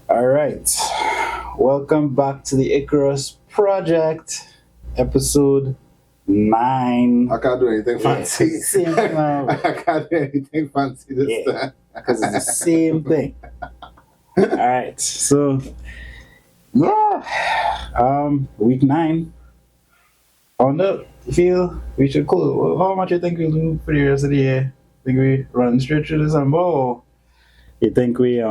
All right. Welcome back to the Icarus Project, episode 9. I can't do anything Yeah, fancy. same thing now. I can't do anything fancy this Yeah. time. Because it's the same thing. All right. So, week 9. On the feel we should close. How much you think we'll do for the rest of the year? Think we run straight through December, or you think we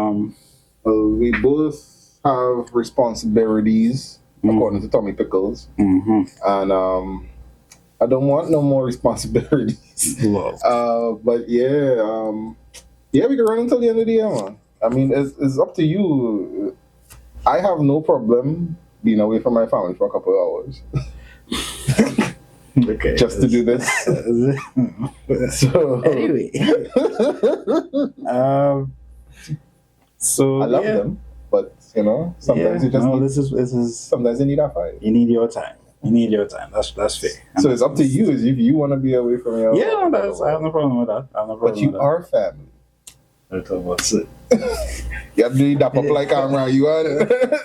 Well, we both have responsibilities, according to Tommy Pickles, and I don't want no more responsibilities. Love. But yeah, we can run until the end of the year, man. I mean, it's up to you. I have no problem being away from my family for a couple of hours. Okay. Just to do this. So Anyway. So I love yeah. them, but sometimes you just need, this is sometimes you need a fight. you need your time. You need your time. That's fair. So it's up to you if you want to be away from your Yeah, I have no problem with that. I have no problem but you with are family. that. What's it? You have to do that up like camera. You are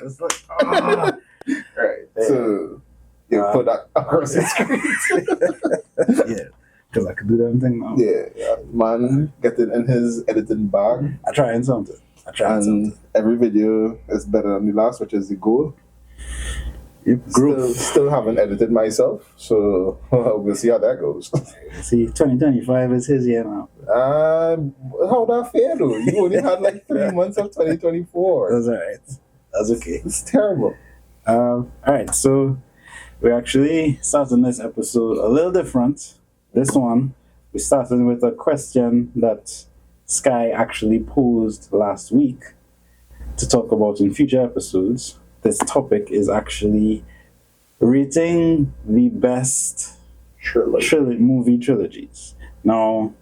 It's like, right. Yeah. So you put that across the screen. yeah, because I could do that thing now. Yeah, man, getting in his editing bag, I trying something. and every video is better than the last, which is the goal. Still haven't edited myself, so we'll see how that goes. See, 2025 is his year now. How that fair though? You only had like 3 months of 2024. That's alright. That's okay. It's terrible. Alright, so we're actually starting this episode a little different. This one, we started with a question that Sky actually posed last week to talk about in future episodes. This topic is actually rating the best movie trilogies. Now,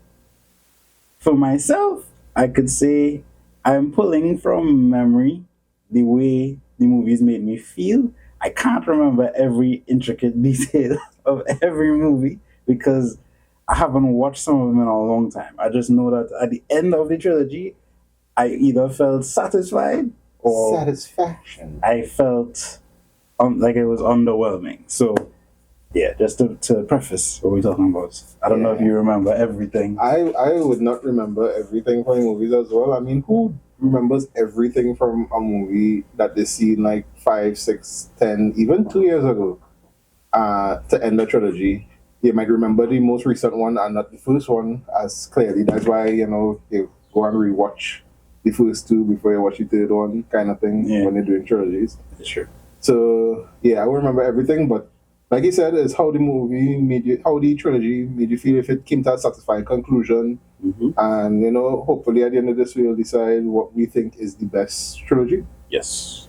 for myself, I could say I'm pulling from memory the way the movies made me feel. I can't remember every intricate detail of every movie because I haven't watched some of them in a long time. I just know that at the end of the trilogy, I either felt satisfied or Satisfaction. I felt like it was underwhelming. So, yeah, just to preface what we're talking about. I don't know if you remember everything. I would not remember everything from movies as well. I mean, who remembers everything from a movie that they seen like 5, 6, 10, even 2 years ago? To end the trilogy, you might remember the most recent one and not the first one as clearly. That's why you go and rewatch the first two before you watch the third one, kind of thing. Yeah. When they're doing trilogies. Sure. So yeah, I will remember everything, but like you said, it's how the movie made you, how the trilogy made you feel. If it came to a satisfying conclusion, and hopefully at the end of this, we'll decide what we think is the best trilogy. Yes.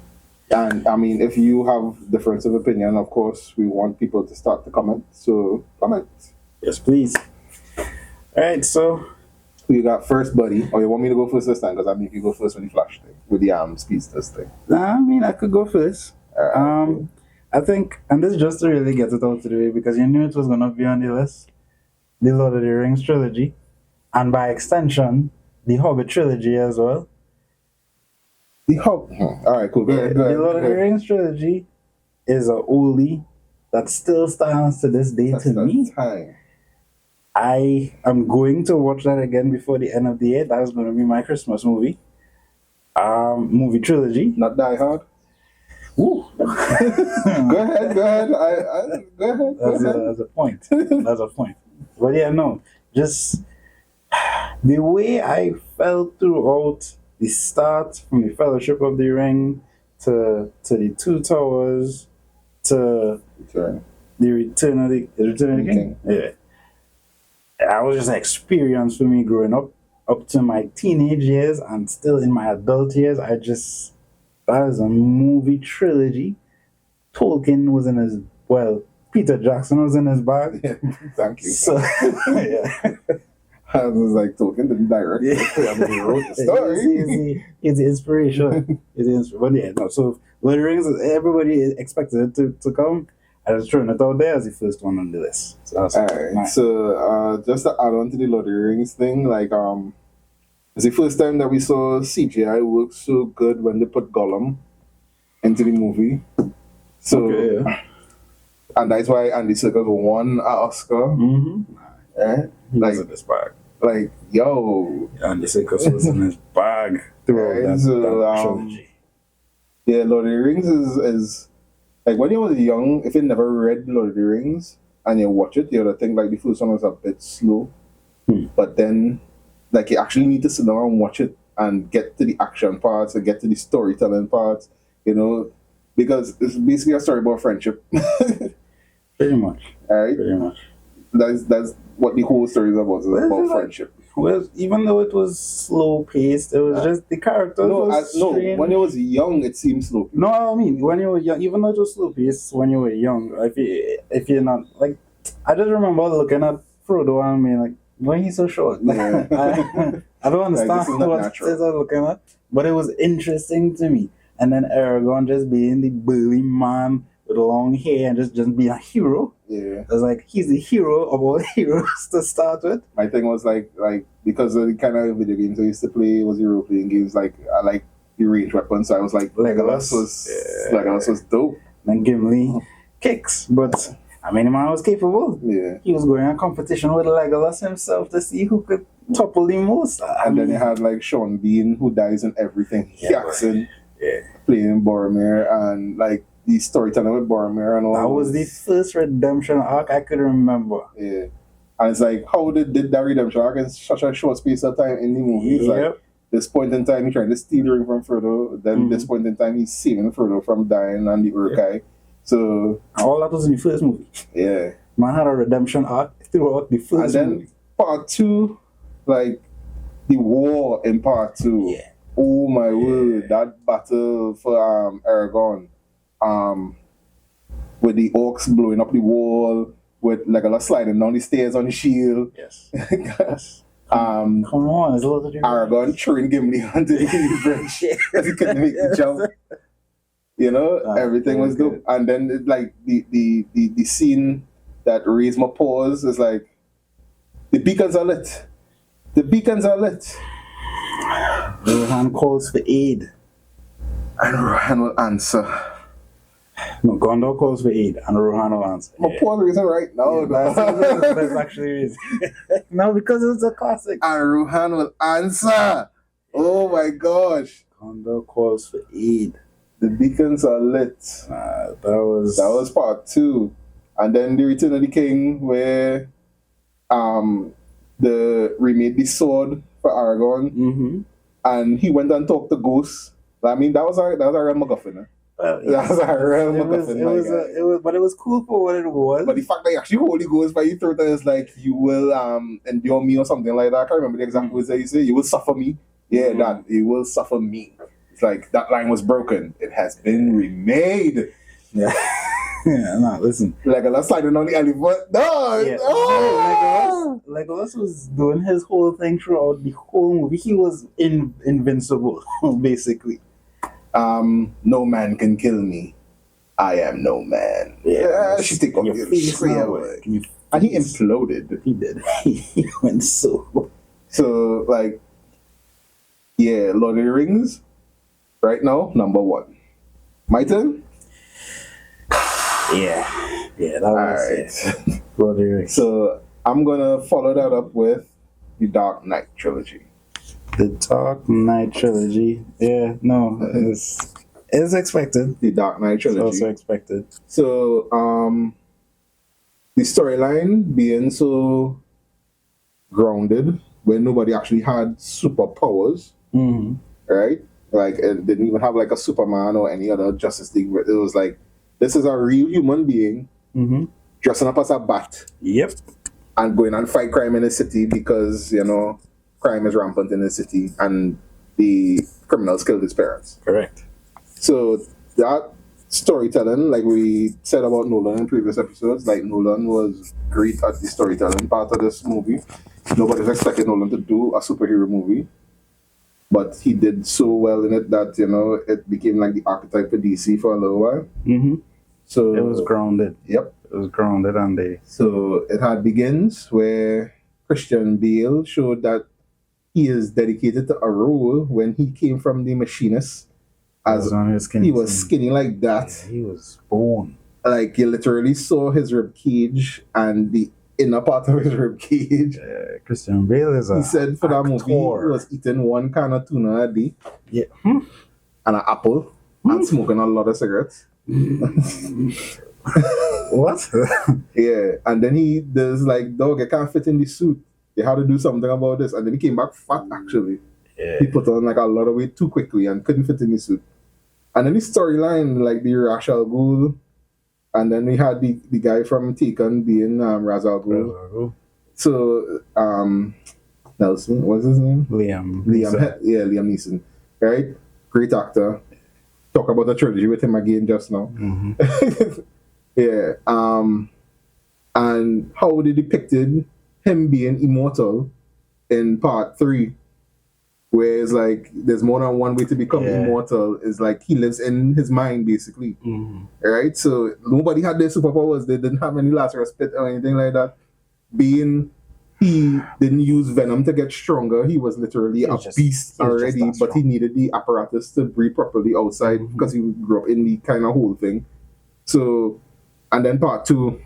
And I mean, if you have difference of opinion, of course, we want people to start to comment. So comment. Yes, please. All right, so Who you got first, buddy? Or you want me to go first this time? Because I mean, you go first with the flash thing, with the speed test thing. I mean, I could go first. Cool. I think, and this is just to really get it out of the way because you knew it was going to be on the list. The Lord of the Rings trilogy, and by extension, the Hobbit trilogy as well. All right, cool. Go ahead. The Lord of the Rings trilogy is a oldie that still stands to this day to me. Time. I am going to watch that again before the end of the year. That is going to be my Christmas movie. Movie trilogy. Not Die Hard. Ooh. Go ahead. Go ahead. That's a point. That's a point. But yeah, no. Just the way I felt throughout the start from the Fellowship of the Ring to the Two Towers to Return. the Return of the King. Yeah. That was just an experience for me growing up to my teenage years and still in my adult years. That is a movie trilogy. Tolkien was in his, Peter Jackson was in his bag. Thank you. So, yeah. I was like, Tolkien didn't direct it. I mean, he wrote the story. He's the inspiration. But yeah, no. So, Lord of the Rings, everybody expected it to come. I was throwing it out there as the first one on the list. So that's all right. nice. So just to add on to the Lord of the Rings thing, like It's the first time that we saw CGI work so good when they put Gollum into the movie. So, Okay, yeah. and that's why Andy Serkis won an Oscar. He Like, was in his bag. like, yo, Andy Serkis was in his bag throughout Right, that, so, that trilogy. yeah, Lord of the Rings is like when you was young, if you never read Lord of the Rings and you watch it, you would think like the first one was a bit slow. But then like you actually need to sit down and watch it and get to the action parts and get to the storytelling parts, you know, because it's basically a story about friendship. Pretty much. Alright? Pretty much. That's what the whole story is about. It's about friendship. Well, even though it was slow paced, it was just the characters. No, when you was young, it seemed slow. No, I mean when you were young, even though it was slow paced when you were young. If you're not like, I just remember looking at Frodo and being like, why he's so short? Yeah. I don't understand Like, this is not what natural. it is I'm looking at, but it was interesting to me. And then Aragorn just being the burly man with long hair and just being a hero. Yeah. It's like he's the hero of all heroes to start with. My thing was like because of the kind of video games I used to play was role playing games. Like I like the range weapons, so I was like Legolas was dope. And Gimli kicks, but I mean, the man was capable. Yeah. He was going on competition with Legolas himself to see who could topple the most. And then you had like Sean Bean, who dies in everything. Jackson playing Boromir, and like the storytelling with Boromir and all. That was the first redemption arc I could remember. Yeah. And it's like, how did that redemption arc in such a short space of time in the movie? It's like, this point in time, he tried to steal the ring from Frodo. Then this point in time, he's saving Frodo from dying on the Uruk-hai. So all that was in the first movie. Yeah. Man had a redemption arc throughout the first and then movie. Part 2, like the war in Part 2. Yeah. Oh my word, that battle for Aragorn. With the orcs blowing up the wall, with Legolas sliding down the stairs on the shield. Yes. Yes. Come on, there's a lot to do. Aragorn throwing Gimli onto the bridge because he couldn't make the jump. You know, everything was dope. And then like the scene that raised my paws is like, the beacons are lit. The beacons are lit. Rohan calls for aid. And Rohan will answer. No, Gondor calls for aid, and Rohan will answer. My paws reason right now. That's actually reason. No, because it's a classic. And Rohan will answer. Oh my gosh. Gondor calls for aid. The beacons are lit. That was Part 2. And then the Return of the King, where remade the sword for Aragorn, and he went and talked to ghosts. I mean, that was a real MacGuffin. That was a real MacGuffin. But it was cool for what it was. But the fact that he actually Holy Ghost by you throat is like, you will endure me or something like that. I can't remember the exact words that you say. You will suffer me. Yeah, that you will suffer me. It's like that line was broken. It has been remade. Yeah. Yeah, no, listen. Legolas sliding on the elephant. No! Yeah. Oh! Legolas was doing his whole thing throughout the whole movie. He was invincible, basically. No man can kill me. I am no man. Yeah, she take off your face away. And he imploded. He did. He went so. So, like, yeah, Lord of the Rings, right now, number 1. My turn? Yeah, that was it. Lord of the Rings. So, I'm gonna follow that up with the Dark Knight trilogy. The Dark Knight trilogy. Yeah, no, it's expected. The Dark Knight trilogy. It's also expected. So, the storyline being so grounded, where nobody actually had superpowers, right? Like, it didn't even have like a Superman or any other Justice League. It was like, this is a real human being dressing up as a bat. Yep. And going and fight crime in the city because, you know, crime is rampant in the city and the criminals killed his parents. Correct. So that storytelling, like we said about Nolan in previous episodes, like Nolan was great at the storytelling part of this movie. Nobody's expected Nolan to do a superhero movie. But he did so well in it that, you know, it became like the archetype for DC for a little while. So it was grounded. Yep. It was grounded on the... So it had Begins, where Christian Bale showed that he is dedicated to a role when he came from the machinist as he was skinny like that. Yeah, he was born. Like you literally saw his rib cage and the inner part of his rib cage. Christian Bale is He said for that movie he was eating 1 can of tuna a day. Yeah. And an apple and smoking a lot of cigarettes. What? Yeah. And then there's like, dog, I can't fit in the suit. They had to do something about this. And then he came back fat actually. Yeah. He put on like a lot of weight too quickly and couldn't fit in the suit. And then the storyline, like the Ra's al Ghul, and then we had the guy from Taken being Ra's al Ghul. So Nelson, what's his name? Liam. Yeah, Liam Neeson. Right? Great actor. Talk about the trilogy with him again just now. Mm-hmm. Yeah. And how they depicted him being immortal in part 3. Whereas like there's more than one way to become immortal. Is like he lives in his mind basically. Mm-hmm. Right? So nobody had their superpowers. They didn't have any Lazarus pit or anything like that. He didn't use venom to get stronger. He was literally a beast already, but he needed the apparatus to breathe properly outside because he grew up in the kind of whole thing. So, and then part 2,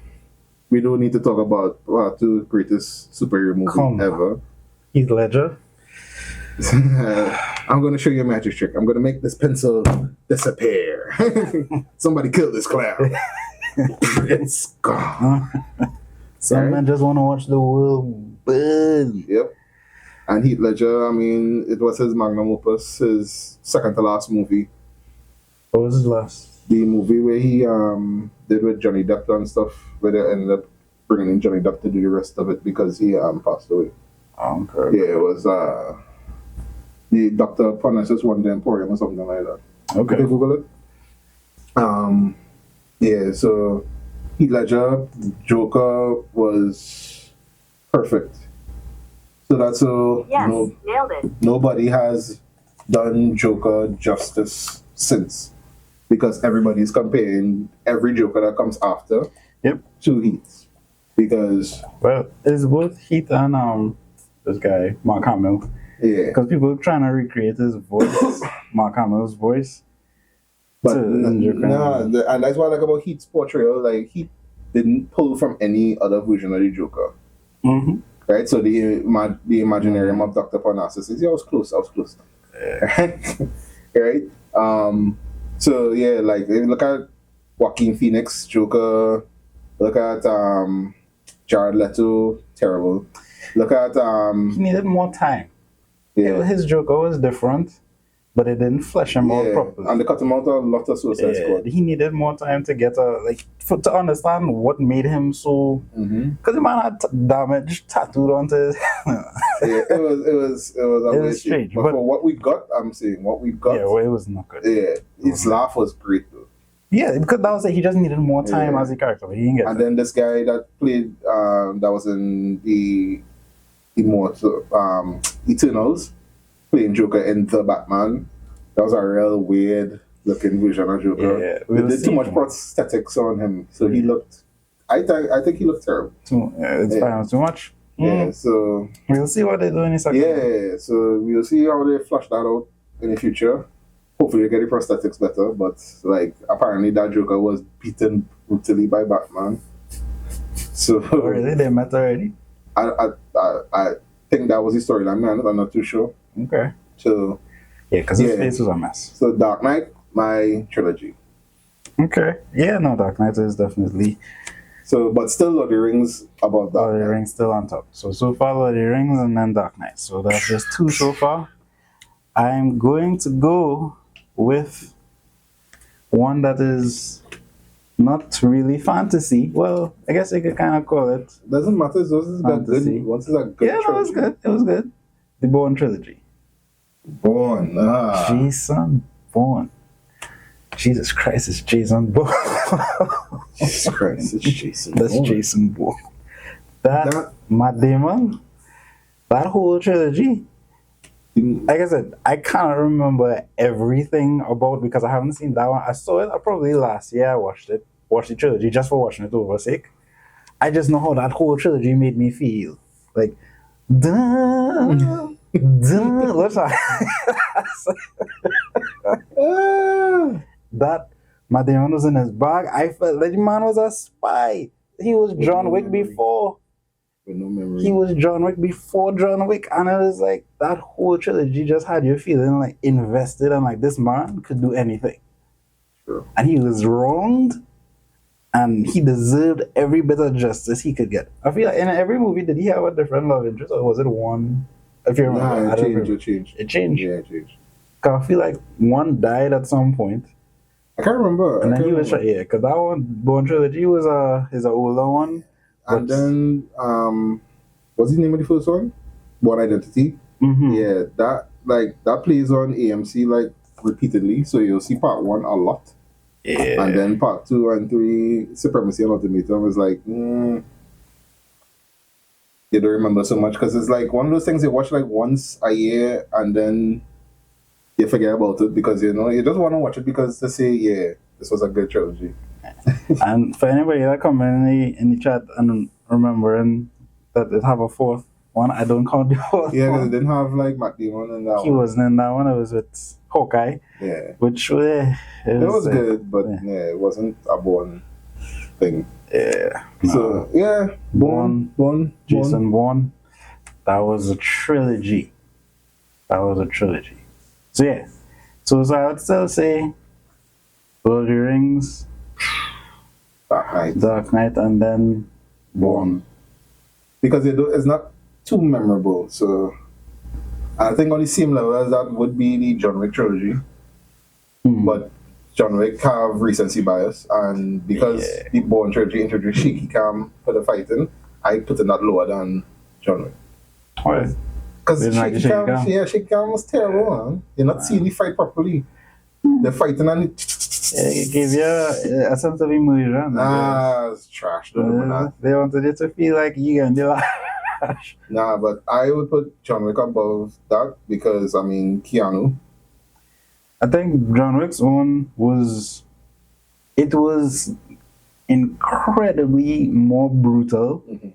we don't need to talk about part 2, greatest superhero movie ever. Heath Ledger. I'm going to show you a magic trick. I'm going to make this pencil disappear. Somebody kill this clown. It's gone. Some men just want to watch the world burn. Yep. And Heath Ledger, I mean, it was his magnum opus, his second to last movie. What was his last? The movie where he did with Johnny Depp and stuff, where they ended up bringing in Johnny Depp to do the rest of it because he passed away. Okay. Yeah, it was the Dr. Parnassus Wonder Emporium or something like that. Okay. Did you Google it? Yeah, so Heath Ledger, Joker was perfect. So that's nailed it. Nobody has done Joker justice since, because everybody's comparing every Joker that comes after to Heath. Because it's both Heath and this guy Mark Hamill. Yeah, because people are trying to recreate his voice, Mark Hamill's voice. But and that's what I like about Heath's portrayal. Like he didn't pull from any other version of the Joker. Mm-hmm. Right, so the Imaginarium of Dr. Parnassus is I was close. Right? So yeah, like look at Joaquin Phoenix, Joker, look at Jared Leto, terrible. Look at he needed more time. Yeah. His Joker was different, but it didn't flesh him out properly. And they cut him out a lot of Suicide Squad. He needed more time to get to understand what made him so. Because the man had damage tattooed onto his. it was strange. But for what we got, I'm saying what we got. Yeah, well, it was not good. Yeah, his laugh was great though. Yeah, because that was it. He just needed more time as a character, but he didn't get. And then this guy that played, that was in the Immortal Eternals, playing Joker in The Batman. That was a real weird looking version of Joker. Yeah, they did too much prosthetics on him, so he looked. I think he looked terrible. It's too much. Yeah, so we'll see what they do in a second. Yeah, so we'll see how they flush that out in the future. Hopefully they get the prosthetics better, but like apparently that Joker was beaten brutally by Batman. So really, they met already. I think that was the storyline, man. I'm not too sure. Okay. So yeah, because his face was a mess. So Dark Knight, my trilogy. Okay. Yeah, no, Dark Knight is definitely. So, but still, Lord of the Rings about that. Lord of the Rings still on top. So far, Lord of the Rings and then Dark Knight. So that's just 2 so far. I'm going to go with one that is not really fantasy. Well, I guess I could kind of call it. Doesn't matter. This is fantasy. Once is a good. Yeah, no, it was good. It was good. The Bourne trilogy. Bourne. Jason Bourne. Jesus Christ, it's Jason Bourne. Jesus Christ, it's Jason. That's Bourne. Jason Bourne. That Matt Damon. That whole trilogy. Like I said, I can't remember everything about because I haven't seen that one. I saw it probably last year. I watched the trilogy just for watching it over sake. I just know how that whole trilogy made me feel. Like, duh, Dude, what's that? That Madeon was in his bag. I felt like the man was a spy. He was With John no Wick memory. before. With no memory. He was John Wick before John Wick, and it was like that whole trilogy just had you feeling like invested and like this man could do anything. True. And he was wronged, and he deserved every bit of justice he could get. I feel like in every movie, did he have a different love interest, or was it one? If you remember, Nah, I it don't changed. remember. It changed. It changed. Yeah, it changed. 'Cause I feel like one died at some point, I can't remember. and I then can't he was remember. because that one Born Trilogy was is a older one. And then what's the name of the first one? Born Identity. Mm-hmm. Yeah, that plays on AMC like repeatedly, so you'll see part one a lot, Yeah. and then part 2 and 3, Supremacy and Ultimatum, is like you don't remember so much because it's like one of those things you watch like once a year and then you forget about it because you just want to watch it because they say this was a good trilogy. And for anybody that come in the chat and remembering that it have a fourth one, I don't count the fourth Yeah, because one. it didn't have like Matt Damon in that He one. wasn't in that one. It was with Hawkeye, Yeah, which it was good, but yeah. it wasn't a Bourne thing. Yeah. No. So yeah, Bourne, Jason Bourne. That was a trilogy. So yeah. So I would still say Lord of the Rings, Dark Knight, and then Bourne. Because it's not too memorable. So I think on the same level as that would be the John Wick trilogy. Hmm. But John Wick have recency bias, and because the Bourne trilogy introduced shaky cam for the fighting, I put it not lower than John Wick. Alright. Because Didn't like the shaky shaky cam, cam? shaky cam was terrible, man. You're not seeing the fight properly. They're fighting and It gave you a sense of immersion. it's trash. Don't do that. They wanted you to feel like you can do that. Nah, but I would put John Wick above that because I mean Keanu. I think John Wick's one was incredibly more brutal. Mm-hmm.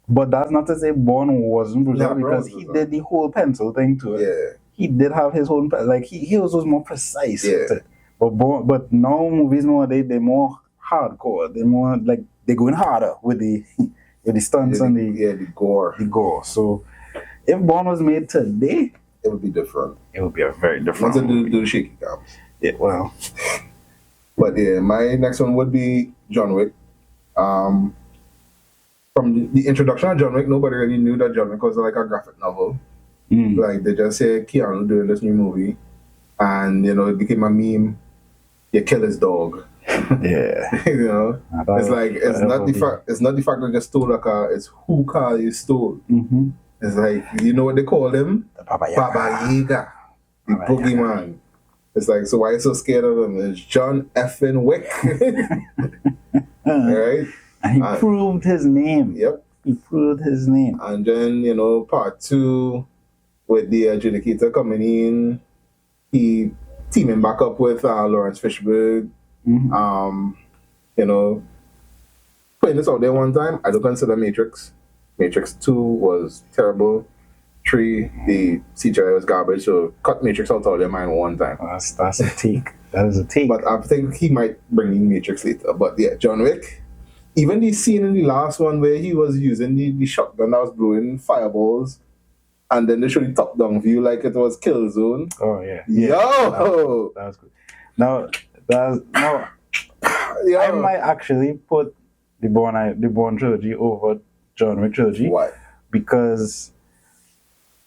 But that's not to say Bourne wasn't brutal Yeah, because Bourne he was did the whole pencil thing to it. Yeah. He did have his own like he was more precise Yeah. with it. But now movies nowadays they're more hardcore. They're more like they're going harder with the stunts and the gore. the gore. So if Bourne was made today, It would be different. it would be a very different Once I movie. do shaky cams. Yeah, well, But yeah, my next one would be John Wick. From the introduction of John Wick, nobody really knew that John Wick was like a graphic novel. Like they just say Keanu doing this new movie, and it became a meme. You kill his dog. yeah. It's like it's not the fact that you stole a car. It's who car you stole. Mm-hmm. It's like what they call him? The Baba Yaga. Baba Yaga, the Baba Yaga. boogeyman. It's like, so why are you so scared of him? It's John effing Wick, right? And he proved his name. Yep. He proved his name. And then part 2 with the adjudicator coming in, he teaming back up with Lawrence Fishburne. Mm-hmm. Putting this out there one time, I don't consider Matrix. Matrix 2 was terrible. 3, the CGI was garbage, so cut Matrix out of their mind one time. That's a take. That is a take. But I think he might bring in Matrix later. But yeah, John Wick. Even the scene in the last one where he was using the shotgun that was blowing fireballs, and then they showed the top-down view like it was Killzone. Oh yeah. Yo! That was good. Now Yo! I might actually put the Bourne trilogy over John Wick trilogy. Why? Because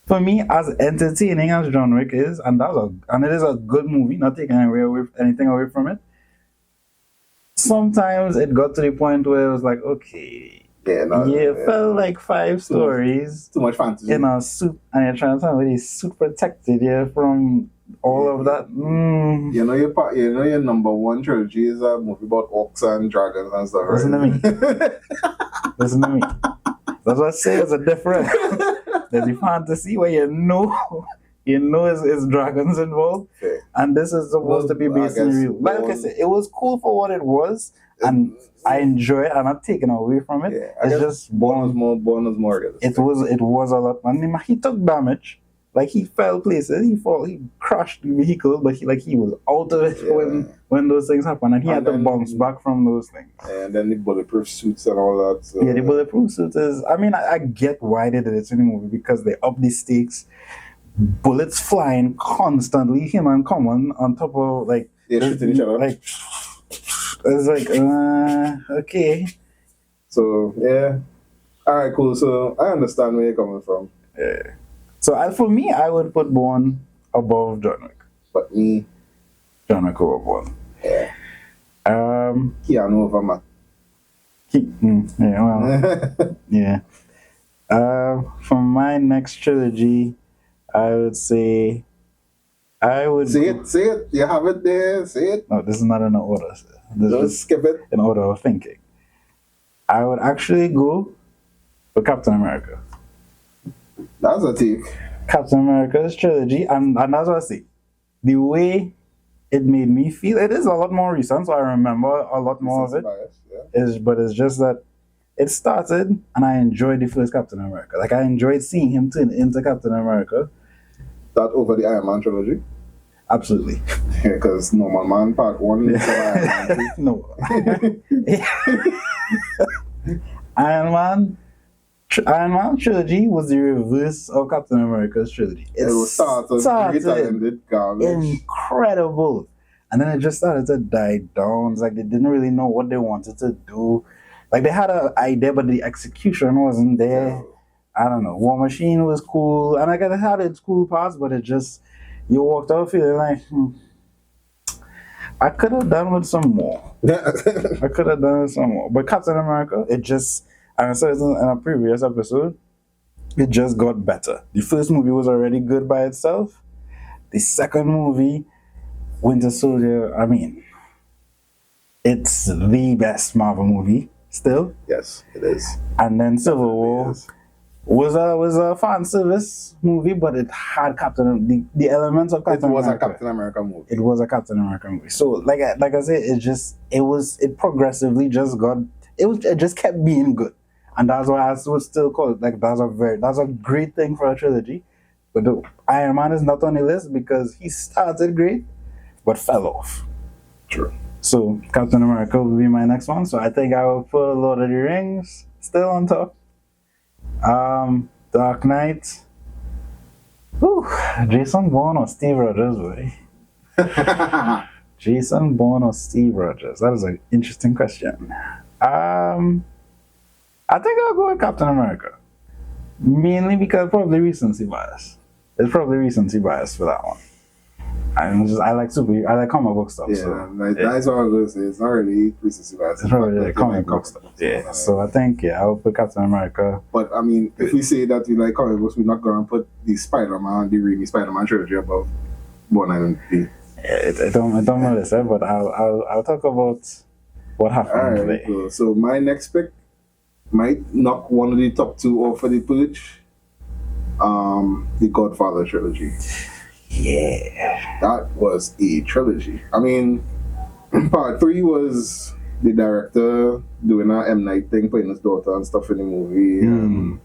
for me, as entertaining as John Wick is, and it is a good movie, not taking anything away from it. Sometimes it got to the point where it was like, okay, it felt like 5 stories Too much fantasy. in a suit, and you're trying to tell me the suit protected you from all of that. Your number one trilogy is a movie about orcs and dragons and stuff, right? Listen to me. Listen to me. That's what I say. It's a different. There's the fantasy where you know it's dragons involved, Okay. and this is supposed to be based in real. Like I said, it was cool for what it was, and I enjoy it. I'm not taking away from it. Yeah, I It's guess just Born was more. it was a lot. And he took damage. Like he fell places, he crashed the vehicle, but he was out of it when those things happened, and he had to bounce back from those things. And then the bulletproof suits and all that. So. Yeah, the bulletproof suits is. I mean, I get why they did it in the movie because they up the stakes. Bullets flying constantly, him and Common on top of like they're shooting each other. Like it's like okay. So yeah, all right, cool. So I understand where you're coming from. Yeah. So for me, I would put Bourne above John Wick. But me, John Wick over Bourne. Yeah. Keanu over Matt. Yeah. Well. Yeah. For my next trilogy, I would say I would say it. You have it there. Say it. No, this is not in order. Don't skip it. In order of thinking. I would actually go for Captain America. That's a take. Captain America's trilogy, and that's what I see. The way it made me feel, it is a lot more recent, so I remember a lot more of it. But it's just that it started, and I enjoyed the first Captain America. Like I enjoyed seeing him turn into Captain America. That over the Iron Man trilogy? Absolutely. Yeah, because Normal Man Part 1 is Iron Man. No. Iron Man trilogy was the reverse of Captain America's trilogy. It was started great and ended garbage. Incredible. And then it just started to die down. It's like they didn't really know what they wanted to do. Like they had an idea, but the execution wasn't there. Yeah. I don't know. War Machine was cool, and I guess it had its cool parts, but it just you walked out feeling like I could have done with some more. I could have done with some more. But Captain America, it just, and I said it in a previous episode, it just got better. The first movie was already good by itself. The second movie, Winter Soldier, I mean, it's the best Marvel movie still. Yes, it is. And then Civil War was a fan service movie, but it had the elements of Captain America. It was a Captain America movie. It was a Captain America movie. So like I said, it progressively just it just kept being good, and that's why I would still call it like that's a great thing for a trilogy. But the Iron Man is not on the list because he started great, but fell off. True. So Captain America will be my next one. So I think I will put Lord of the Rings still on top. Dark Knight. Whew, Jason Bourne or Steve Rogers, boy. Jason Bourne or Steve Rogers? That is an interesting question. I think I'll go with Captain America. Mainly because probably recency bias. It's probably recency bias for that one. I like comic book stuff. Yeah, so, that's what I was going to say. It's not really recency bias. It's probably like comic book stuff. Yeah. So I think I'll put Captain America. But I mean, if we say that we like comic books, we're not going to put the Raimi Spider-Man trilogy above Bourne Identity. Yeah, I don't know this, but I'll talk about what happened today. Cool. So my next pick might knock one of the top two off of the perch. The Godfather trilogy. Yeah. That was a trilogy. I mean, part 3 was the director doing a M. Night thing, playing his daughter and stuff in the movie and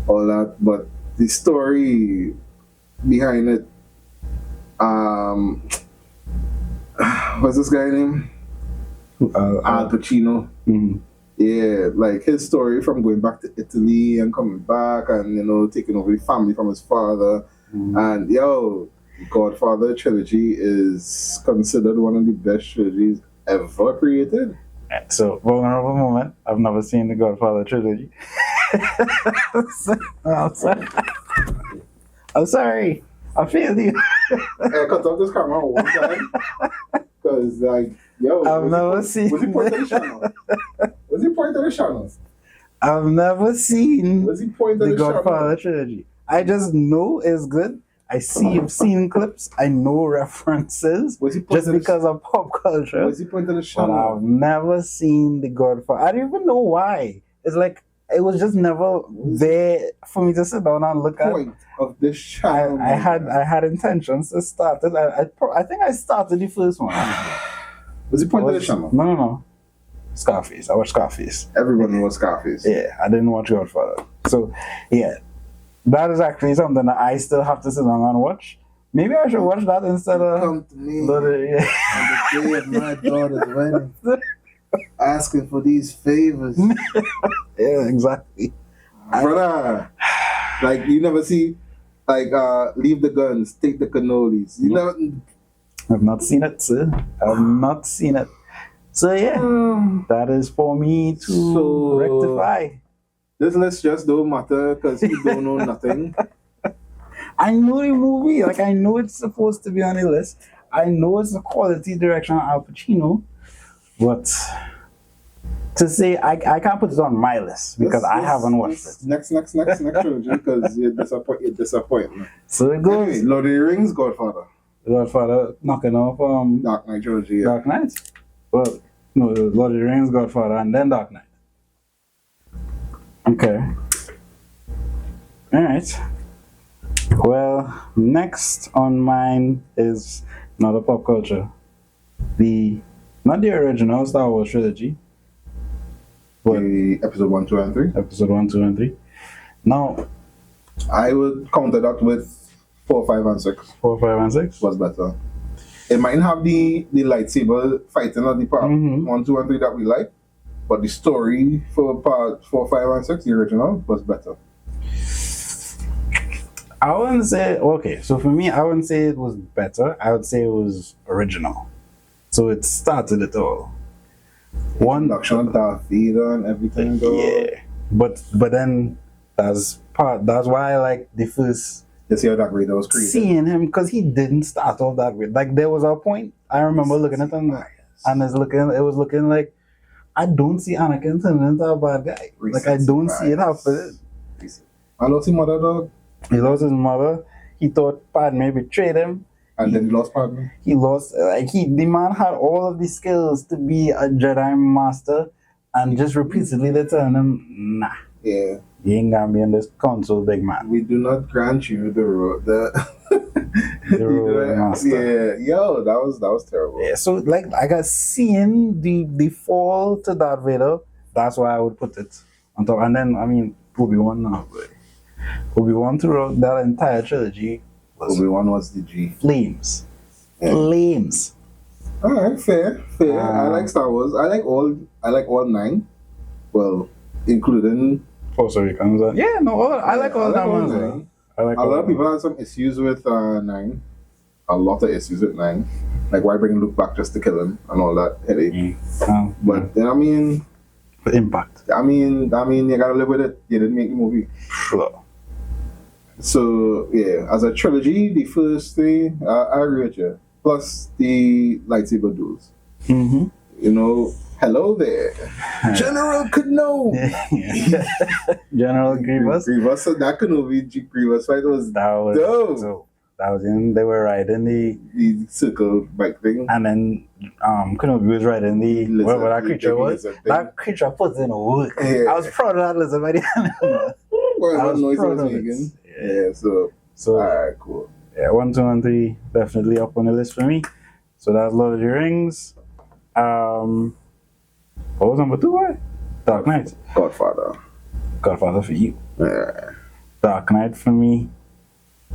all that. But the story behind it, what's this guy's name? Al Pacino. Mm-hmm. Yeah, like his story from going back to Italy and coming back and, taking over the family from his father. Mm-hmm. And the Godfather trilogy is considered one of the best trilogies ever created. So, vulnerable moment. I've never seen the Godfather trilogy. I'm sorry. I failed you. I cut off this camera one time. Because, I've never seen. Was he pointing at the channel? Was he pointing at the channel? I've never seen the Godfather trilogy. I just know it's good. I've seen clips. I know references just because of pop culture. Was he pointing at the channel? But I've never seen the Godfather. I don't even know why. It's like it was just never there for me to sit down and look at. Point of this channel. I had intentions to start it. I think I started the first one. Was he pointing at the channel? No. Scarface. I watched Scarface. Everyone knows Scarface. Yeah, I didn't watch Godfather. So, yeah. That is actually something that I still have to sit down and watch. Maybe I should watch that instead of. Come to me Yeah. on the day of my daughter's wedding, asking for these favors. Yeah, exactly. Brother, like you never see, like leave the guns, take the cannolis. You never. I've not seen it, sir. I've not seen it. So yeah, that is for me to So- rectify. This list just don't matter because you don't know nothing. I know the movie, like I know it's supposed to be on the list. I know it's a quality direction of Al Pacino, but to say I can't put it on my list because I haven't watched it. Next trilogy because you disappoint me. So it goes. Anyway, Lord of the Rings, Godfather, Godfather knocking off Dark Knight trilogy. Yeah. Dark Knight. Well, no, Lord of the Rings, Godfather, and then Dark Knight. Okay. All right. Well, next on mine is another pop culture. Not the original Star Wars trilogy, but The episode 1, 2, and 3. episode 1, 2, and 3. Now, I would counter that with 4, 5, and 6 4, 5, and 6. was better. It might have the lightsaber fighting at the part Mhm. 1, 2, and 3 that we like, but the story for part 4, 5, and 6, the original, was better. I wouldn't say, okay, so for me, I wouldn't say it was better. I would say it was original. So it started it all. One, Introduction of Darth Vader and everything, though. yeah. But then that's why I like the first You see how Darth Vader was created. seeing him, because he didn't start off that way. Like there was a point I remember looking at him and it was looking like I don't see Anakin turning into a bad guy. Like I don't see it happen. I lost his mother, dog, He lost his mother. He thought Padme betrayed him. and then he lost Padme. He lost, the man had all of the skills to be a Jedi master, and just repeatedly they telling him, nah, Yeah, you ain't gonna be in this console, big man. we do not grant you the road. The road master. Yeah, yo, that was terrible. Yeah, so like I got seeing the fall to Darth Vader, that's why I would put it on top. And then I mean Obi-Wan now, but Obi-Wan throughout that entire trilogy was Obi-Wan was the G. flames. Yeah. Flames. All right, fair. I like Star Wars. I like all 9. Well, including Force Awakens. Yeah, no, I like all that ones. 9. I like A all lot of them. people have some issues with 9. A lot of issues with 9. Like why bring Luke back just to kill him and all that headache. But then, I mean, the impact. you gotta live with it. You didn't make the movie. Sure. So yeah, as a trilogy, the first 3, I agree with you. Plus the lightsaber duels. Mm-hmm. You know, hello there, General Kenobi. General Grievous. Grievous. So that Kenobi Grievous fight was That was dope. so. That was in. They were riding The circle bike thing. and then Kenobi was riding the Lizard, whatever that the creature big was. lizard thing. That creature put in work. Yeah. I was proud of that lizard by the end. Well, I what was noise it proud was of it. making. Yeah. Yeah. So So alright, cool. yeah, 1, 2, and 3 definitely up on the list for me. So that's Lord of the Rings. What was number 2? What? Dark Knight. Godfather. Godfather for you. Yeah. Dark Knight for me.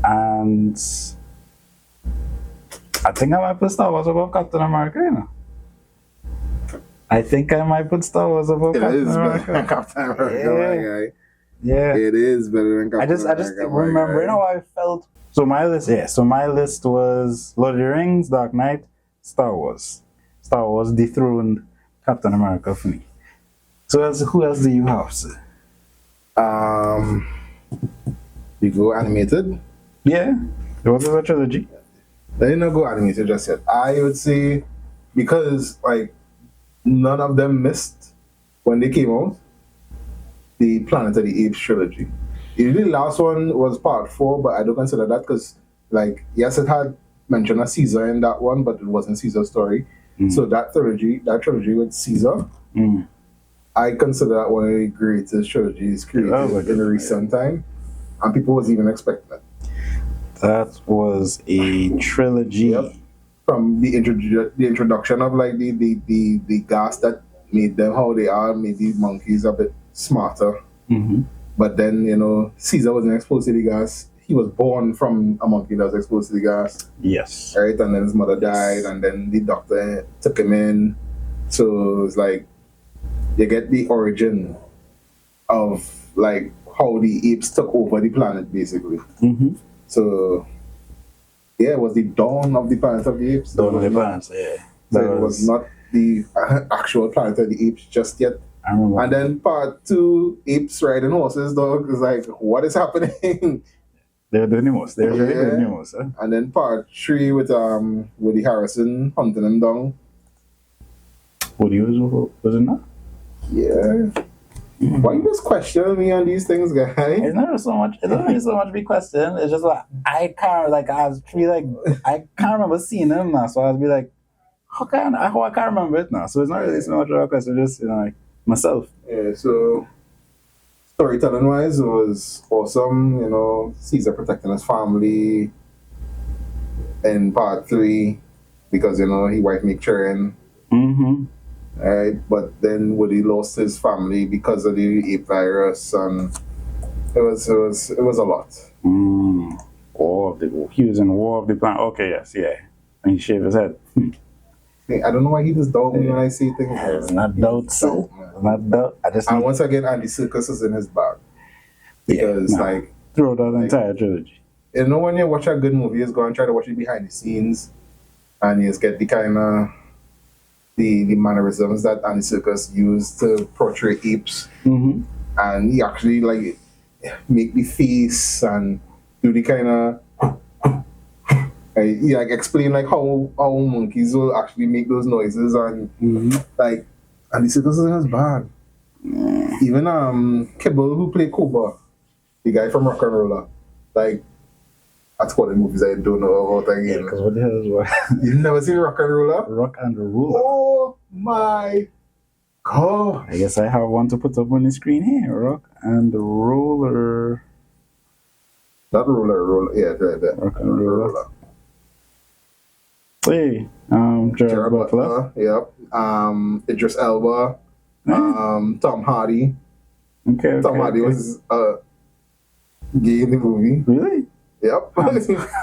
And I think I might put Star Wars above Captain America, you know. I think I might put Star Wars above It Captain is better than America. Captain America. Yeah. my guy. Yeah. It is better than I Captain just America. my remember guy. how I felt. So my list was Lord of the Rings, Dark Knight, Star Wars. Star Wars dethroned Captain America for me. So who else do you have, sir? You go animated. Yeah. It was a trilogy. They didn't go animated just yet. I would say because like none of them missed when they came out. The Planet of the Apes trilogy. The last one was part 4, but I don't consider that because like yes, it had mention of Caesar in that one, but it wasn't Caesar's story. So that trilogy with Caesar, Mm. I consider that one of the greatest trilogies created in the recent time, and people was even expecting it. That was a trilogy. Yep. From the introduction of like the gas that made them how they are, made these monkeys a bit smarter. Mm-hmm. But then, Caesar wasn't exposed to the gas. He was born from a monkey that was exposed to the gas, Yes. right? And then his mother died, Yes. and then the doctor took him in. So it's like you get the origin of like how the apes took over the planet, basically. Mm-hmm. So yeah, it was the dawn of the planet of the apes. Dawn of the Planet, yeah. So it was not the actual planet of the apes just yet. I remember. And then part 2, apes riding horses, dog, is like, what is happening? They're doing the most. They're really Yeah. doing the most, huh? And then part 3 with Woody Harrison hunting him down. Woody was in that? Yeah. Why you just questioning me on these things, guys? It's not so much. It's not really so much big question. It's just like I can't I can't remember seeing him now. So I was be like, how I can't remember it now. So it's not really so much of a question. Just like myself. Yeah. So storytelling wise, it was awesome. Caesar protecting his family in part 3 because he wife Maturin. Mm-hmm. Right, but then Woody lost his family because of the ape virus, and it was a lot. He was in War of the Planet. Okay, yes, yeah. And he shaved his head. I don't know why he just doubt me when I say things. It's not doubt, sir. Not doubt. And once again, Andy Serkis is in his bag because throughout the entire trilogy. When you watch a good movie, you go and try to watch it behind the scenes, and you just get the kind of the mannerisms that Andy Serkis used to portray apes. Mm-hmm. And he actually make the face and do the kind of he explain how monkeys will actually make those noises, and and the Serkis is in his bag. Even Kibble, who played Koba, the guy from Rock and Roller, that's one of the movies I don't know about again. Yeah, because what the hell is what? You've never seen Rock and Roller? Rock and Roller. Oh my God! I guess I have one to put up on the screen here. Rock and Roller. Not roller. Yeah, right there. Rock and Roller. Hey, Gerard Butler. Yep. Idris Elba. Tom Hardy. Okay. Tom Hardy was gay in the movie. Really? Yep.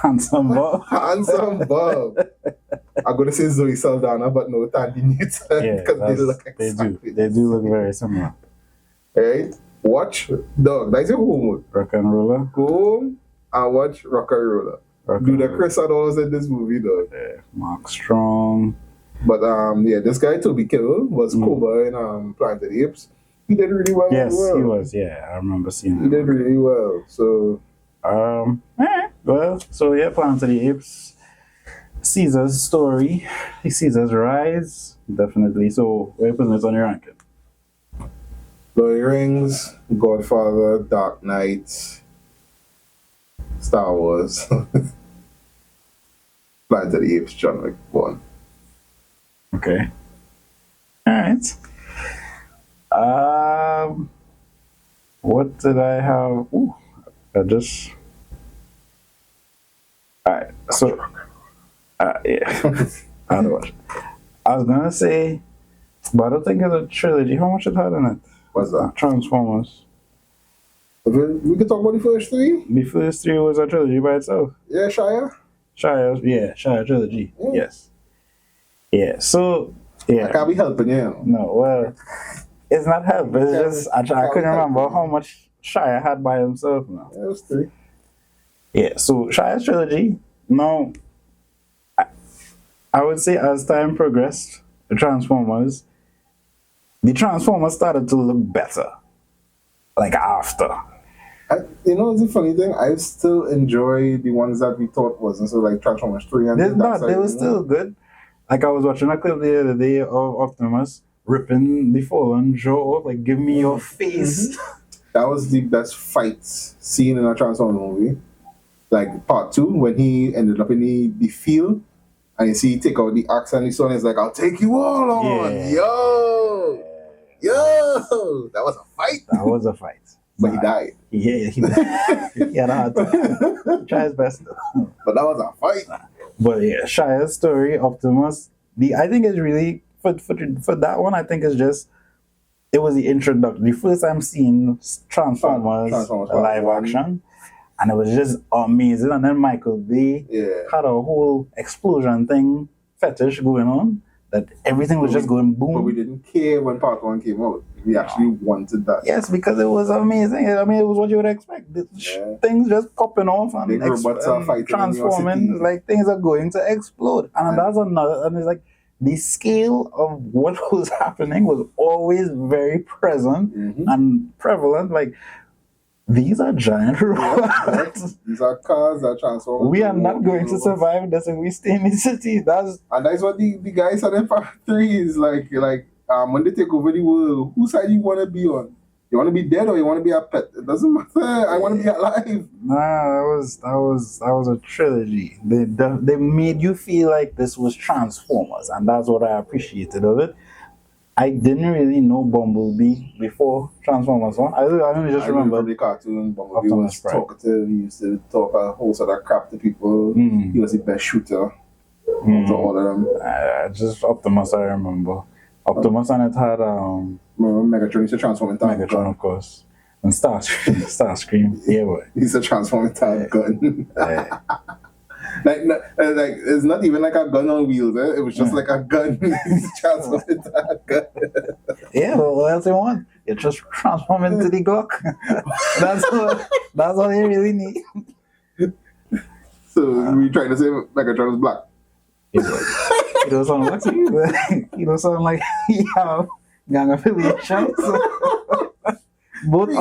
Handsome Bob. Handsome Bob. I'm gonna say Zoe Saldana, but no, Tandy Newton, because they look exactly. They do look very similar. Right? Watch, dog. That's your homework. Rock and Roller. Go and watch Rock and Roller. Do the Chris Adams in this movie, dog. Yeah, Mark Strong. But this guy Toby Kebbell was Koba in Planet of the Apes. He did really well. Yes, he was. Yeah, I remember seeing him. He did really well. So Planet of the Apes. Caesar's story, Caesar's rise, definitely. So, where you putting it on your ranking? Lord of the Rings, Godfather, Dark Knight, Star Wars, Planet of the Apes, John Wick 1. Okay. Alright. What did I have? Alright, so yeah. I don't watch. I was gonna say, but I don't think it's a trilogy. How much it had in it? What's that? Transformers. We can talk about the first 3? The first 3 was a trilogy by itself. Yeah, Shia trilogy. Yeah. Yes. Yeah. So yeah. I can't be helping you. No, well, it's not help. It's just I couldn't remember how much Shia had by himself now. Yeah, it was 3. Yeah. So Shia's trilogy. Now, I would say as time progressed, the Transformers started to look better. After. It's a funny thing. I still enjoy the ones that we thought wasn't so, like Transformers 3 and they were still good. I was watching a clip the other day of Optimus ripping the fallen jaw off, give me your face. That was the best fight scene in a Transformers movie. Part 2, when he ended up in the field, and you see he take out the axe and the son is like, I'll take you all on. Yeah. Yo! That was a fight. That was a fight. But he died. Yeah, he died. He had a hard time. Try his best though. But that was a fight. But yeah, Shia's story, Optimus, I think is really for that one. I think it's just it was the introduction, the first time seeing Transformers, Transformers live Part 1. action, and it was just amazing. And then Michael Bay Yeah. had a whole explosion thing, fetish going on, that everything was just going boom. But we didn't care when Part 1 came out. We actually wanted that. Yes, because it was amazing. I mean, it was what you would expect. Things just popping off and, Big robots are fighting transforming. in your city. Like things are going to explode. And that's another. And it's like the scale of what was happening was always very present and prevalent. Like these are giant robots. These are cars that transform. We are not going to survive this, and we stay in the city. And that's what the guys said in Part 3 is like. When they take over the world, whose side you want to be on? You want to be dead or you want to be a pet? It doesn't matter. I want to be alive. Nah, that was a trilogy. They made you feel like this was Transformers, and that's what I appreciated of it. I didn't really know Bumblebee before Transformers 1. I only just remember from the cartoon. Bumblebee was talkative. He used to talk a whole sort of crap to people. He was the best shooter. To all of them. Just Optimus, I remember. Optimus, and it had Megatron used to transform into Megatron, of course, and Starscream. Yeah, boy. He used to transform into a gun. like it's not even like a gun on wheels. It was just like a gun. He used to transform into a gun. Yeah, well, what else you want? You just transform into the Glock. that's all you really need. So we trying to say Megatron is black. He don't sound like he don't sound like he have gang affiliations. Both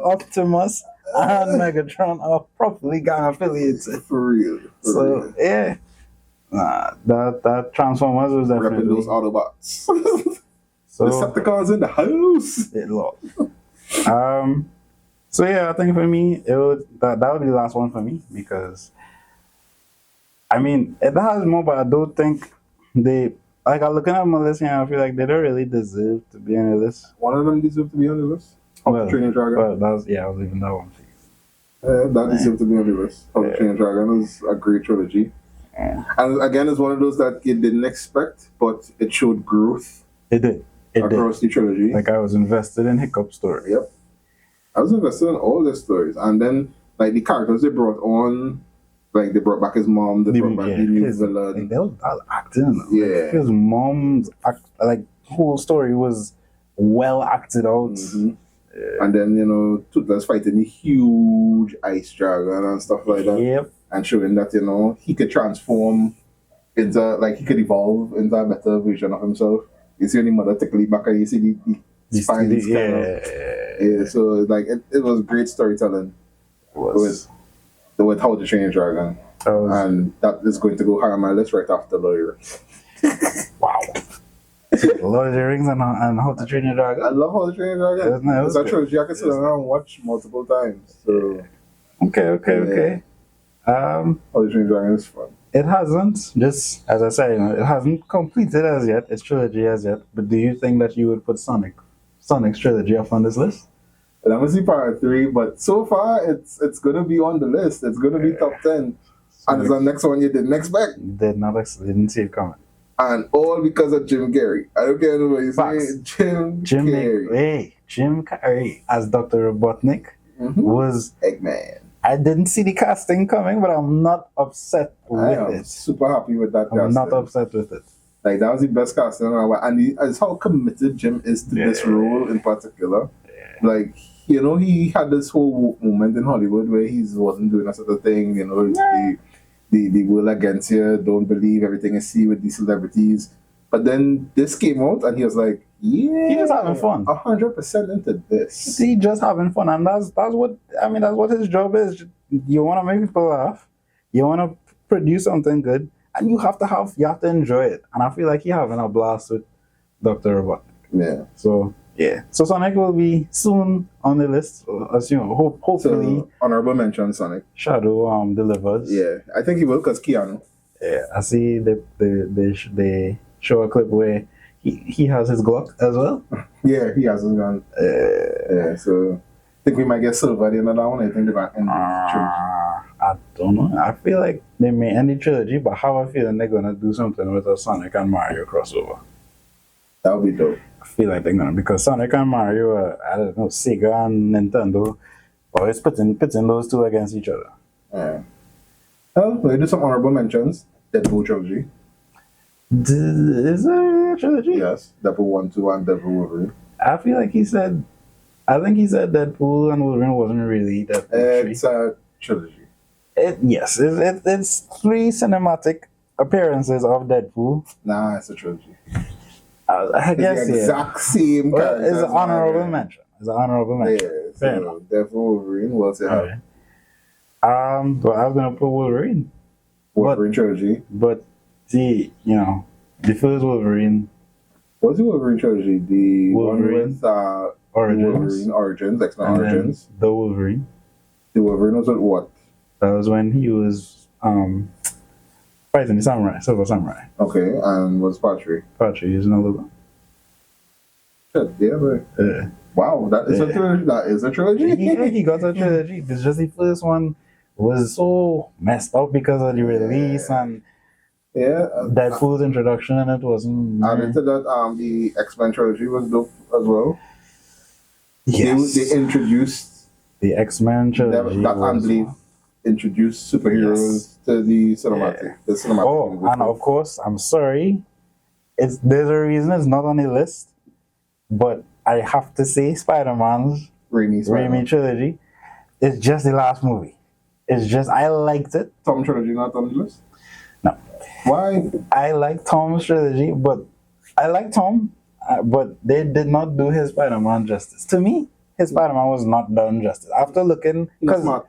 Optimus and Megatron are properly gang affiliated. For real. Yeah. That Transformers was definitely repping those Autobots. So Decepticons in the house. So yeah, I think for me that would be the last one for me, because I mean it has more, but I don't think they like. I'm looking at my list here, I feel like they don't really deserve to be on the list. One of them deserves to be on the list. Training Dragon. Well, I was leaving that one for you. That deserves to be on the list. Training Dragon is a great trilogy. Yeah. And again, it's one of those that you didn't expect, but it showed growth. It did. Across the trilogy. Like I was invested in Hiccup's story. Yep. I was invested in all the stories, and then like the characters they brought on, like they brought back his mom, they brought back the new villain. Like, they was acting. Yeah. Like, his mom's whole story was well acted out. And then Toothless fighting the huge ice dragon and stuff like that. Yep. And showing that he could transform into he could evolve into a better version of himself. You see when the mother tickly back and you see the spines yeah, so it was great storytelling with How to Train Your Dragon. And that is going to go high on my list right after Lord of the Rings. Wow. Lord of the Rings and How to Train Your Dragon. I love How to Train Your Dragon. It's a trilogy I can sit down and watch multiple times. So Okay. How to Train Your Dragon is fun. It hasn't, just as I said, it hasn't completed as yet, its trilogy as yet. But do you think that you would put Sonic's trilogy up on this list? And I'm gonna see Part 3, but so far it's gonna be on the list. It's gonna be top 10. And it's the next one you didn't expect. Didn't see it coming. And all because of Jim Carrey. I don't care what you say. Jim Carrey. Jim Carrey as Dr. Robotnik was Eggman. I didn't see the casting coming, but I'm not upset with it. I'm super happy with that casting. I'm not upset with it. Like, that was the best casting. And it's how committed Jim is to this role in particular. Yeah. Like, he had this whole moment in Hollywood where he wasn't doing that sort of thing. The world against you, don't believe everything you see with these celebrities. But then this came out and he was like, yeah, he just having fun. 100% into this. He just having fun, and that's what his job is. You want to make people laugh, you want to produce something good, and you have to enjoy it. And I feel like he's having a blast with Dr. Robotnik. Yeah. So Sonic will be soon on the list. Hopefully. So, honorable mention, Sonic. Shadow delivers. Yeah, I think he will because Keanu. Yeah, I see they show a clip where he has his Glock as well. Yeah, he has his gun. So I think we might get Silver at the end of that one. I think they're going to end the trilogy. I don't know. I feel like they may end the trilogy, but how I feel they're gonna do something with a Sonic and Mario crossover. That would be dope. I feel like they're gonna because Sonic and Mario, I don't know, Sega and Nintendo, always pitting those two against each other. Yeah. Well, we do some honorable mentions. Deadpool trilogy. Is there a trilogy? Yes. Deadpool 1, 2, and Deadpool Wolverine. I feel like I think he said Deadpool and Wolverine wasn't really Deadpool 3. It's a trilogy. It's 3 cinematic appearances of Deadpool. Nah, it's a trilogy. I guess It's the exact same Well, character. it's an honorable mention. It's an honorable mention. Yeah, Fair so Deadpool Wolverine was it. Okay. But I was gonna put Wolverine. Wolverine trilogy. But the first Wolverine What's the Wolverine trilogy? The Wolverine one with Origins. Wolverine Origins, X-Men and Origins. then the Wolverine. The Wolverine was with what? That was when he was fighting the samurai, Silver Samurai. Okay, and what's part 3? Patchy is another one. Shit, yeah, but wow, that is a trilogy. That is a trilogy. Yeah, he got a trilogy. It's just the first one was so messed up because of the release and Yeah. Deadpool's introduction, and it wasn't. And into that, the X-Men trilogy was dope as well. Yes. They introduced The X-Men trilogy. that was unbelief introduced superheroes to the cinematic. Yeah. The cinematic. Oh, universe. and of course, I'm sorry. There's a reason it's not on the list, but I have to say Spider-Man's Raimi trilogy. It's just the last movie. It's just I liked it. Tom trilogy not on the list. No. Why? I like Tom's trilogy, but I like Tom, but they did not do his Spider-Man justice. To me, his Spider-Man was not done justice. After looking, Not smart.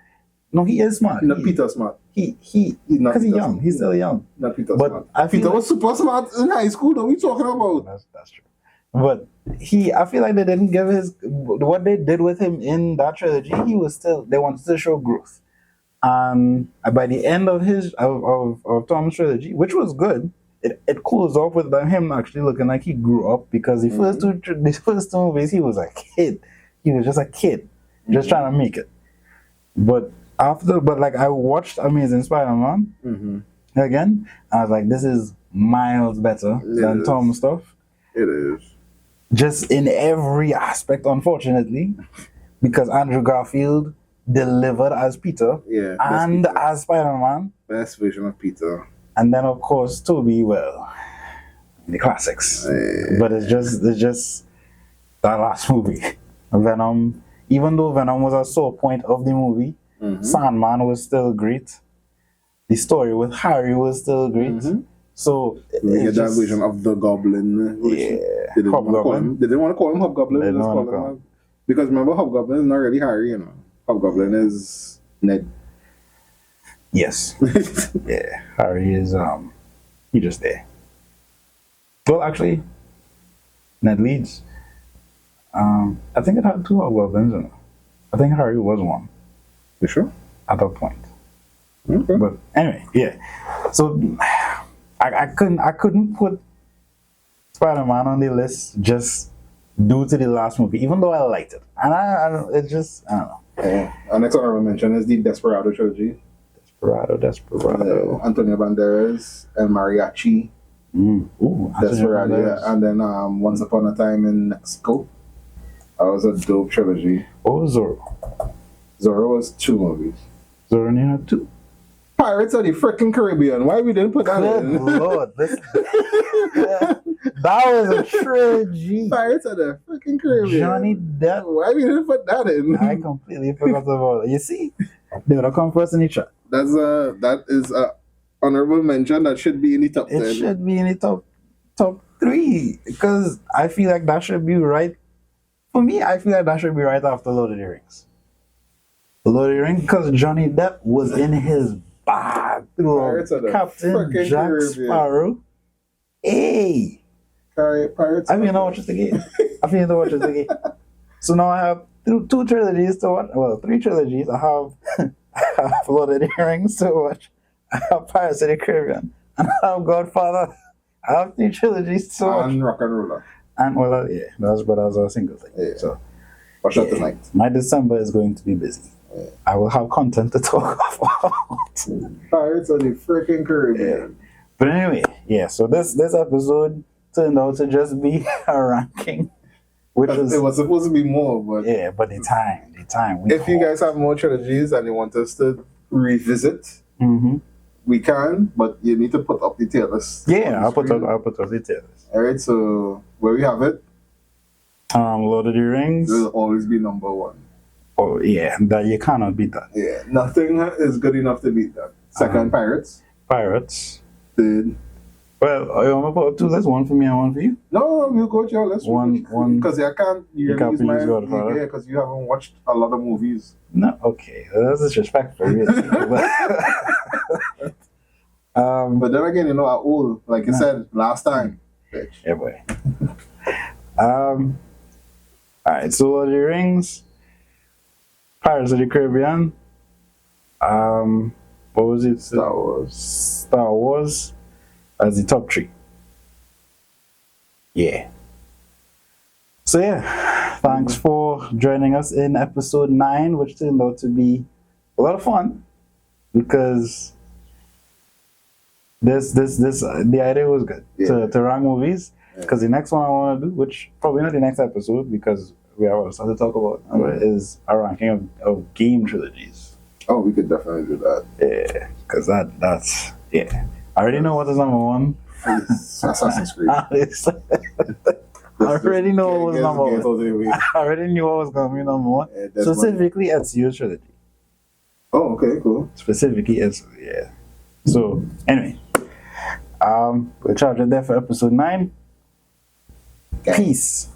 no, he is smart. Not Peter smart. He's not because he's Peter young. smart. He's still young. Not Peter But smart. I feel Peter like- was super smart in high school. What are we talking about? That's true. But I feel like they didn't give what they did with him in that trilogy. They wanted to show growth. And by the end of of Tom's trilogy, which was good, it closed off with him actually looking like he grew up because the first two movies he was a kid. He was just a kid, just trying to make it. But like I watched Amazing Spider-Man again, I was like, this is miles better than Tom's stuff. It is. Just in every aspect, unfortunately, because Andrew Garfield delivered as Peter and Peter. as Spider-Man. Best version of Peter. And then, of course, Toby, the classics. But it's just that last movie. Venom, even though Venom was a sore point of the movie, Sandman was still great. The story with Harry was still great. So We get that version of the Goblin. They didn't want to call him Hobgoblin. They didn't Just want to call call him because remember, Hobgoblin is not really Harry, you know. Hobgoblin is Ned. Yes. Yeah. Harry is he just there. Well, actually, Ned Leeds. I think it had 2 Hobgoblins in it. I think Harry was one. You sure? At that point. Okay. But anyway, yeah. So I couldn't put Spider-Man on the list just due to the last movie, even though I liked it. And I don't know. Yeah. Our next honorable mention is the Desperado trilogy. Desperado. Antonio Banderas and Mariachi. Ooh, Desperado. Yeah. And then Once Upon a Time in Mexico. That was a dope trilogy. What was Zorro? Zorro was 2 movies. Zorro only had 2. Pirates of the freaking Caribbean. Why we didn't put that Good in? Lord, that was a trilogy. Pirates of the freaking Caribbean. Johnny Depp. Why we didn't put that in? I completely forgot about it. You see, they would have come first in the chat. That is a honorable mention that should be in the top 10. It should be in the top 3 because I feel like that should be right. For me, I feel like that should be right after Lord of the Rings. Lord of the Rings, because Johnny Depp was in his bag through Captain Jack Sparrow. Hey! Pirates. I mean, I watch it again. So now I have 2 trilogies to watch. Well, 3 trilogies. I have Lord of the Rings to watch. I have Pirates of the Caribbean. And I have Godfather. I have 3 trilogies to watch. And Rock and Roller. And well, yeah, that was a single thing. Yeah. So watch that tonight. My December is going to be busy. I will have content to talk about. Pirates of the freaking Caribbean. But anyway, yeah. So this episode turned out to just be a ranking, which It was was supposed to be more, but yeah. But the time. if you guys have more trilogies and you want us to revisit, we can. But you need to put up the tier list. Yeah, I'll put up the tier list. All right. So where we have it, Lord of the Rings. will always be number one. Oh yeah, that you cannot beat that. Yeah, nothing is good enough to beat that. Second, Pirates. Pirates. Third. Well, I want to put up two. That's one for me and one for you. No, we'll go to your list. One. Because you can't You can't use use mine. Godfather. Yeah, because you haven't watched a lot of movies. No, okay, that's disrespectful, really. But then again, I old. Like you said last time. Bitch. Yeah, boy. All right. So Lord of the Rings, Pirates of the Caribbean. What was it? Star Wars. Star Wars as the top three. Yeah. So yeah, thanks for joining us in episode 9, which turned out to be a lot of fun because the idea was good to rank movies. Because the next one I want to do, which probably not the next episode because we have stuff to talk about, is a ranking of game trilogies. Oh, we could definitely do that. Yeah, because that's yeah. I already know what is number one. Assassin's Creed. I already know what was number one. I already knew what was going to be number one. Yeah, Specifically, Ezio's trilogy. Oh, okay, cool. Specifically, Ezio, yeah. So anyway, we'll charge it there for episode 9. Peace.